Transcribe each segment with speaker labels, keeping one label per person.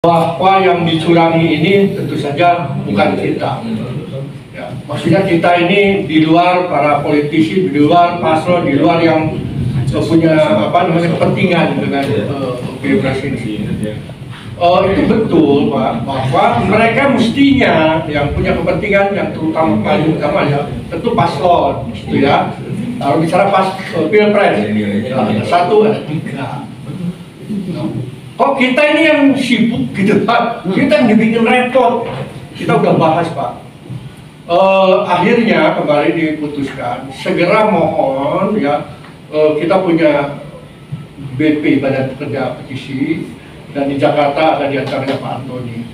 Speaker 1: bahwa yang dicurangi ini tentu saja bukan kita. Ya, maksudnya kita ini di luar para politisi, di luar paslon, di luar yang punya kepentingan dengan pilpres ini. Itu betul, Pak, bahwa mereka mestinya yang punya kepentingan yang terutama paling utama ya tentu paslon, gitu ya. Kalau bicara pilpres, satu ada tiga. Kok kita ini yang sibuk gitu Pak, kita yang dibikin repot. Kita udah bahas Pak. Akhirnya kembali diputuskan segera mohon ya, kita punya BP Badan Pekerja Petisi dan di Jakarta ada di antaranya Pak Antoni.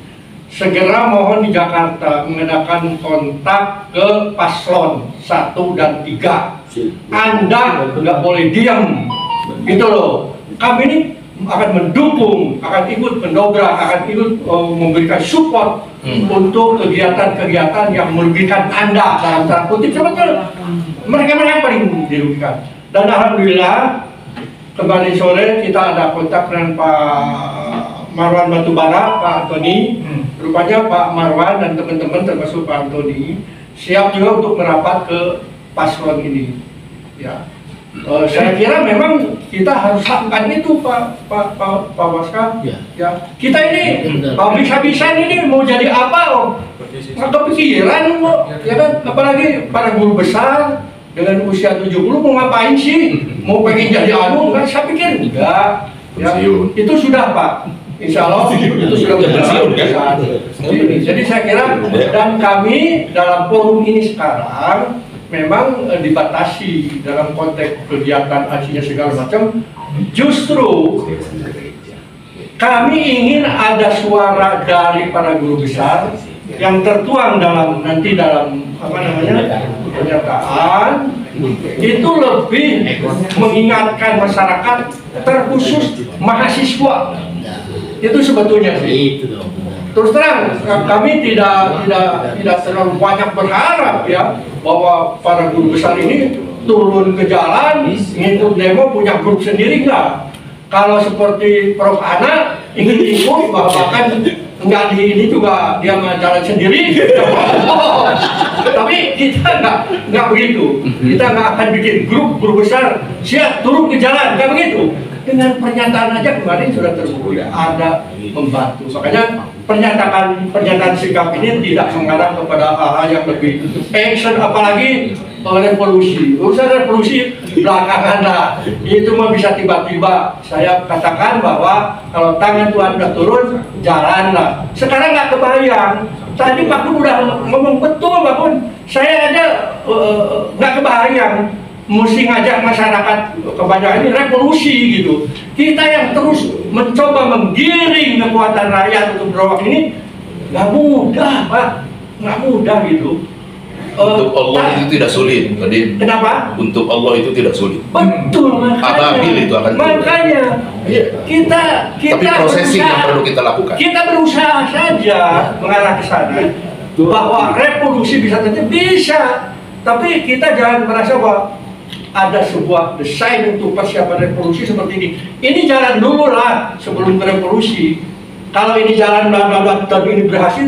Speaker 1: Segera mohon di Jakarta mengadakan kontak ke paslon 1 dan 3. Anda nggak boleh diam, gitu loh. Kami ini akan mendukung, akan ikut mendobrak, akan ikut memberikan support untuk kegiatan-kegiatan yang merugikan Anda dalam tanda kutip. Sebetulnya mereka yang paling dirugikan. Dan alhamdulillah kemarin sore kita ada kontak dengan Pak Marwan Batubara, Pak Antoni. Rupanya Pak Marwan dan teman-teman termasuk Pak Antoni siap juga untuk merapat ke paslon ini. Ya. Saya kira memang kita harus lakukan itu Pak Waska. Ya. Kita ini habis-habisan ini mau jadi apa? Nggak kepikiran kok, ya kan? Apalagi para guru besar dengan usia 70 mau ngapain sih? Mau pengen jadi enggak? Saya pikir enggak. Ya. Itu sudah Pak. Insya Allah itu sudah berjalan. Jadi saya kira dan kami dalam forum ini sekarang memang dibatasi dalam konteks kegiatan aksinya segala macam. Justru kami ingin ada suara dari para guru besar yang tertuang dalam nanti dalam pernyataan itu lebih mengingatkan masyarakat, terkhusus mahasiswa. Itu sebetulnya sih. Terus terang kami tidak terlalu banyak berharap ya bahwa para guru besar ini turun ke jalan ngikut demo punya grup sendiri enggak. Kalau seperti Prof. Ana ingin ikut bahkan enggak di ini juga dia jalan sendiri. Tapi kita enggak begitu. Kita enggak akan bikin grup besar siap turun ke jalan, enggak begitu. Dengan pernyataan aja kemarin sudah terbukti ada membantu. Makanya pernyataan sikap ini tidak mengarah kepada hal-hal yang lebih action, apalagi revolusi. Urusan revolusi belakangan lah. Itu mah bisa tiba-tiba. Saya katakan bahwa kalau tangan Tuhan udah turun, jalan lah. Sekarang nggak kebayang. Tadi Pak Kun udah ngomong betul Pak Kun. Saya aja nggak kebayang. Mesti ngajak masyarakat kepada ini revolusi gitu. Kita yang terus mencoba menggiring kekuatan rakyat untuk bergerak ini nggak mudah Pak, nggak mudah gitu.
Speaker 2: Untuk Allah itu tidak sulit, tadi.
Speaker 1: Kenapa?
Speaker 2: Untuk Allah itu tidak sulit.
Speaker 1: Betul,
Speaker 2: makanya. Itu akan
Speaker 1: makanya kita
Speaker 2: tapi prosesing yang perlu kita lakukan. Kita
Speaker 1: berusaha saja mengarah ke sana bahwa revolusi bisa terjadi, bisa. Tapi kita jangan merasa bahwa ada sebuah desain untuk persiapan revolusi seperti ini. Ini jalan dulu lah sebelum ke revolusi. Kalau ini jalan bla bla bla dan ini berhasil,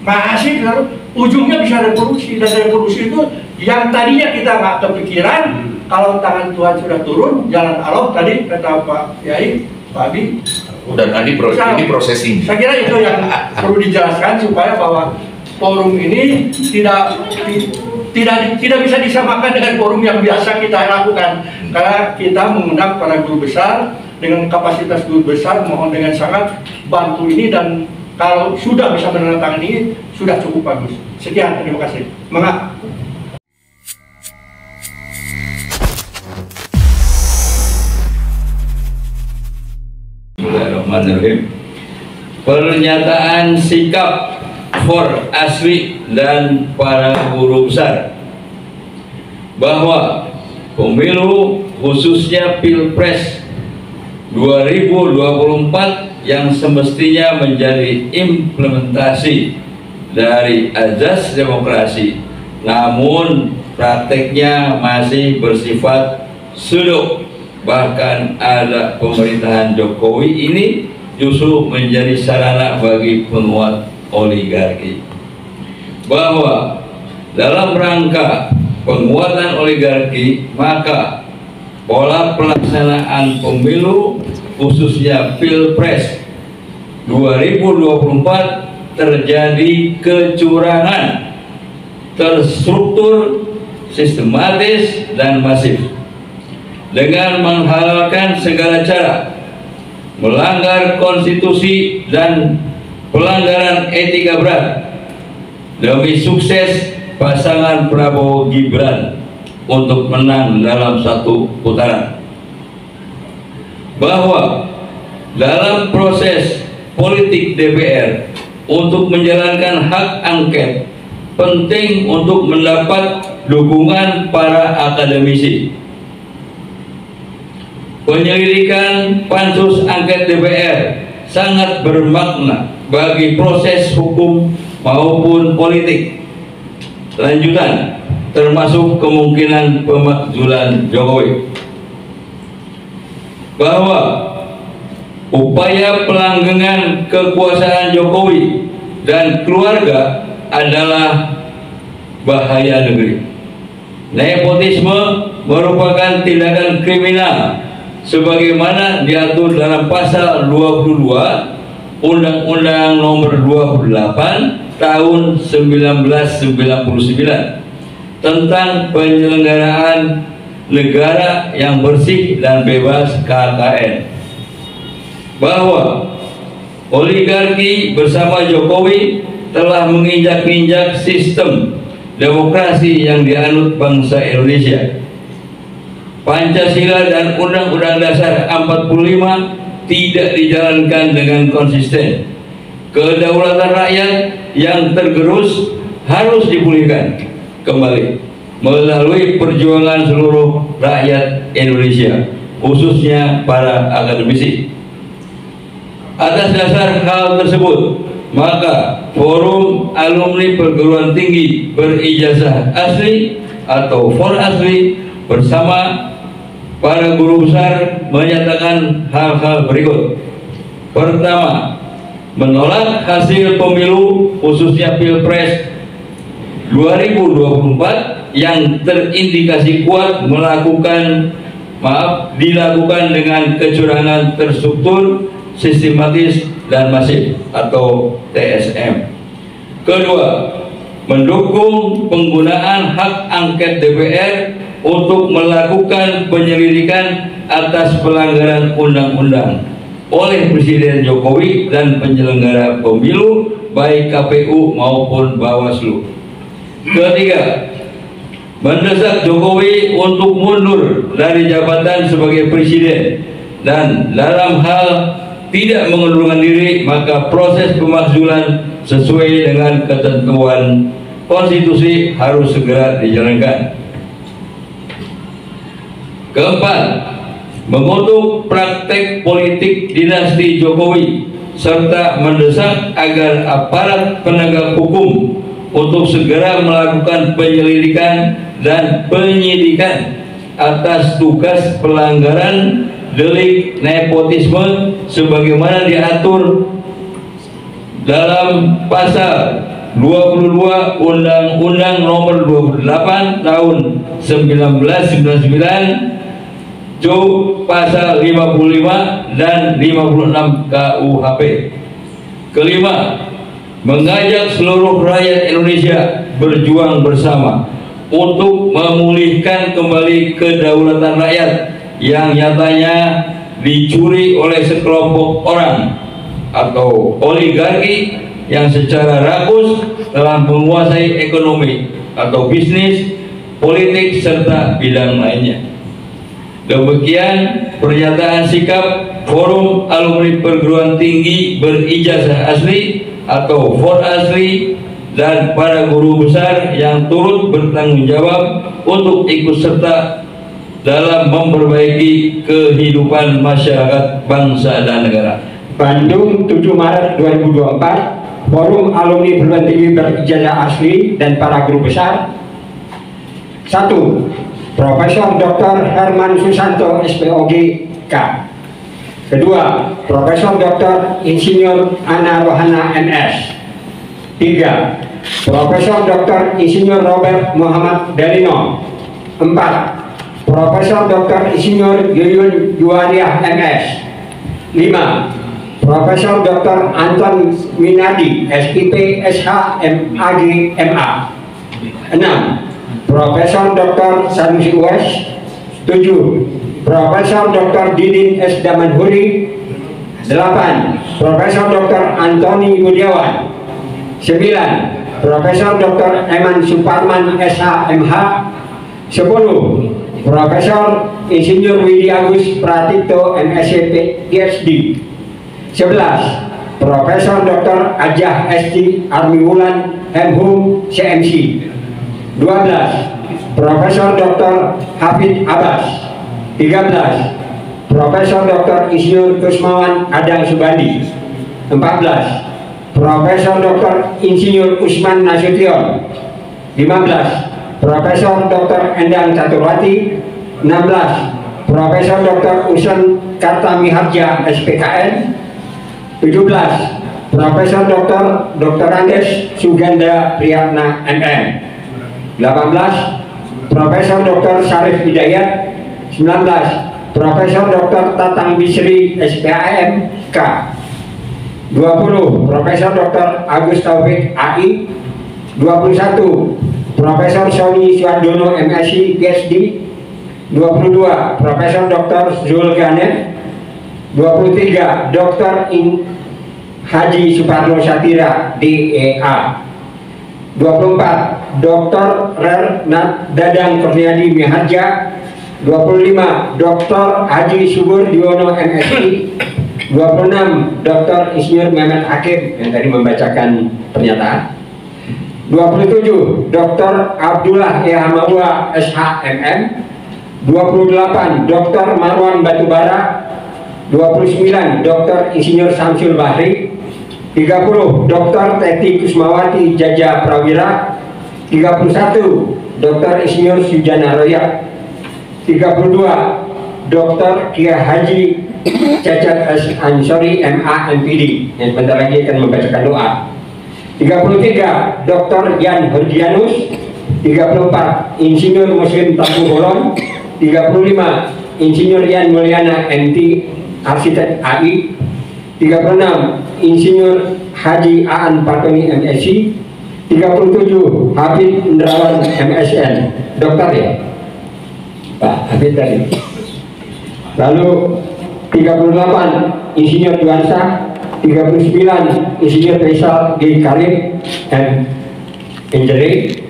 Speaker 1: masih ujungnya bisa revolusi. Dan revolusi itu yang tadinya kita nggak kepikiran, kalau tangan Tuhan sudah turun, jalan Allah tadi kata Pak Yai, Pak Abi.
Speaker 2: Dan ini prosesing.
Speaker 1: Saya kira itu yang perlu dijelaskan supaya bahwa forum ini tidak bisa disamakan dengan forum yang biasa kita lakukan, karena kita mengundang para guru besar dengan kapasitas guru besar, mohon dengan sangat bantu ini, dan kalau sudah bisa menandatangani ini sudah cukup bagus. Sekian, terima kasih. Semangat.
Speaker 3: Bismillahirrahmanirrahim. Pernyataan sikap for Asri dan para guru besar bahwa pemilu khususnya Pilpres 2024 yang semestinya menjadi implementasi dari azas demokrasi, namun prakteknya masih bersifat pseudo. Bahkan ada pemerintahan Jokowi ini justru menjadi sarana bagi penguat oligarki. Bahwa dalam rangka penguatan oligarki, maka pola pelaksanaan pemilu khususnya Pilpres 2024 terjadi kecurangan, terstruktur, sistematis, dan masif, dengan menghalalkan segala cara, melanggar konstitusi dan pelanggaran etika berat demi sukses pasangan Prabowo Gibran untuk menang dalam satu putaran. Bahwa dalam proses politik DPR untuk menjalankan hak angket penting untuk mendapat dukungan para akademisi. Penyelidikan pansus angket DPR sangat bermakna bagi proses hukum maupun politik lanjutan, termasuk kemungkinan pemakzulan Jokowi. Bahwa upaya pelanggengan kekuasaan Jokowi dan keluarga adalah bahaya negeri. Nepotisme merupakan tindakan kriminal sebagaimana diatur dalam pasal 22 Undang-Undang Nomor 28 Tahun 1999 tentang penyelenggaraan negara yang bersih dan bebas KKN. Bahwa oligarki bersama Jokowi telah menginjak-injak sistem demokrasi yang dianut bangsa Indonesia. Pancasila dan Undang-Undang Dasar 45 tidak dijalankan dengan konsisten. Kedaulatan rakyat yang tergerus harus dipulihkan kembali melalui perjuangan seluruh rakyat Indonesia, khususnya para akademisi. Atas dasar hal tersebut, maka Forum Alumni Perguruan Tinggi Berijazah Asli atau FOR Asli bersama para guru besar menyatakan hal-hal berikut. Pertama, menolak hasil pemilu khususnya Pilpres 2024 yang terindikasi kuat dilakukan dengan kecurangan terstruktur, sistematis, dan masif atau TSM. Kedua, mendukung penggunaan hak angket DPR untuk melakukan penyelidikan atas pelanggaran undang-undang oleh Presiden Jokowi dan penyelenggara pemilu baik KPU maupun Bawaslu. Ketiga, mendesak Jokowi untuk mundur dari jabatan sebagai presiden dan dalam hal tidak mengundurkan diri maka proses pemakzulan sesuai dengan ketentuan konstitusi harus segera dijalankan. Keempat, mengutuk praktek politik dinasti Jokowi serta mendesak agar aparat penegak hukum untuk segera melakukan penyelidikan dan penyidikan atas tugas pelanggaran delik nepotisme sebagaimana diatur dalam pasal 22 Undang-Undang Nomor 28 Tahun 1999 pasal 55 dan 56 KUHP. Kelima, mengajak seluruh rakyat Indonesia berjuang bersama untuk memulihkan kembali kedaulatan rakyat yang nyatanya dicuri oleh sekelompok orang atau oligarki yang secara rakus telah menguasai ekonomi atau bisnis, politik, serta bidang lainnya. Demikian pernyataan sikap Forum Alumni Perguruan Tinggi Berijazah Asli atau FOR Asli dan para guru besar yang turut bertanggung jawab untuk ikut serta dalam memperbaiki kehidupan masyarakat bangsa dan negara.
Speaker 4: Bandung, 7 Maret 2024, Forum Alumni Perguruan Tinggi Berijazah Asli dan para guru besar. 1. Profesor Dr. Herman Susanto, SPOG, K. Kedua, Profesor Dr. Insinyur Ana Rohana MS. 3. Profesor Dr. Insinyur Robert Muhammad Dalino. 4. Profesor Dr. Insinyur Yuyun Juwariah MS. 5. Profesor Dr. Anton Minadi SIP SH MAG MA. 6. Profesor Dr. Sanusi Uwais. 7. Profesor Dr. Didin S. Damanhuri. 8. Profesor Dr. Antoni Budiawan. 9. Profesor Dr. Eman Suparman SH MH. 10. Profesor Insinyur Widi Agus Pratipto MSc PhD. 11. Profesor Dr. Ajah ST Armiwulan Hemhum CMC. 12. Profesor Dr. Hafid Abbas. 13. Profesor Dr. Insinyur Kusmawan Adang Subandi. 14. Profesor Dr. Insinyur Usman Nasution. 15. Profesor Dr. Endang Caturwati. 16. Profesor Dr. Usen Kartamiharja SPKN. 17. Profesor Dr. Andes Suganda Priyatna MM. 18. Profesor Dr. Syarif Hidayat. 19. Profesor Dr. Tatang Bisri SPAM K. 20. Profesor Dr. Agus Taufik AI. 21. Profesor Sony Suardono MSc PhD. 22. Profesor Dr. Zulganet. 23. Dr. Haji Suparno Satira DEA. 24. Dr. Dadang Kurniadi Miharja. 25. Dr. Haji Subur Diono MSc. 26. Dr. Insinyur Mehmet Hakim yang tadi membacakan pernyataan. 27. Dr. Abdullah Hamawa SHMM. 28. Dr. Marwan Batubara. 29. Dr. Insinyur Samsul Bahri. 30. Dr. Teti Kusmawati Jaja Prawira. 31. Dr. Insinyur Sujana Royak. 32. Dr. Kia Haji Cacat Ansori MA MPD yang sebentar lagi akan membacakan doa. 33. Dr. Yan Hordianus. 34. Insinyur Muslim Tampu Bolon. 35. Insinyur Yan Mulyana MT Arsitek AI. 36. Insinyur Haji Aan Partoni MSc. 37. Habib Indrawan MSN. Dokter ya Pak Habib tadi. Lalu 38 Insinyur Duansa. 39 Insinyur Faisal G. Karim and Engineering.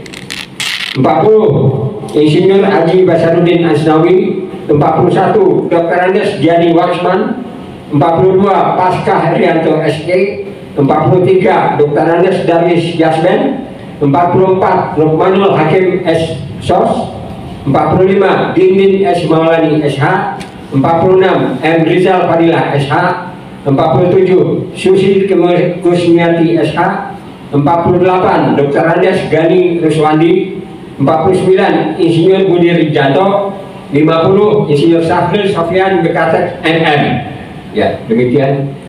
Speaker 4: 40 Insinyur Haji Basaruddin Asnawi. 41 Dr. Andes Giani Waksman. 42 Pasca Herianto SE. 43 Dr. Andes Darwis Yasben. 44 Lukmanul Hakim S. Sos. 45 Dindin S. Maulani SH. 46 M. Rizal Fadilah SH. 47 Susi Kusmiati SH. 48 Dr. Andes Gani Ruswandi. 49 Insinyur Budi Rijanto. 50 Insinyur Safril Sofian Bekatek MM. Ya, demikian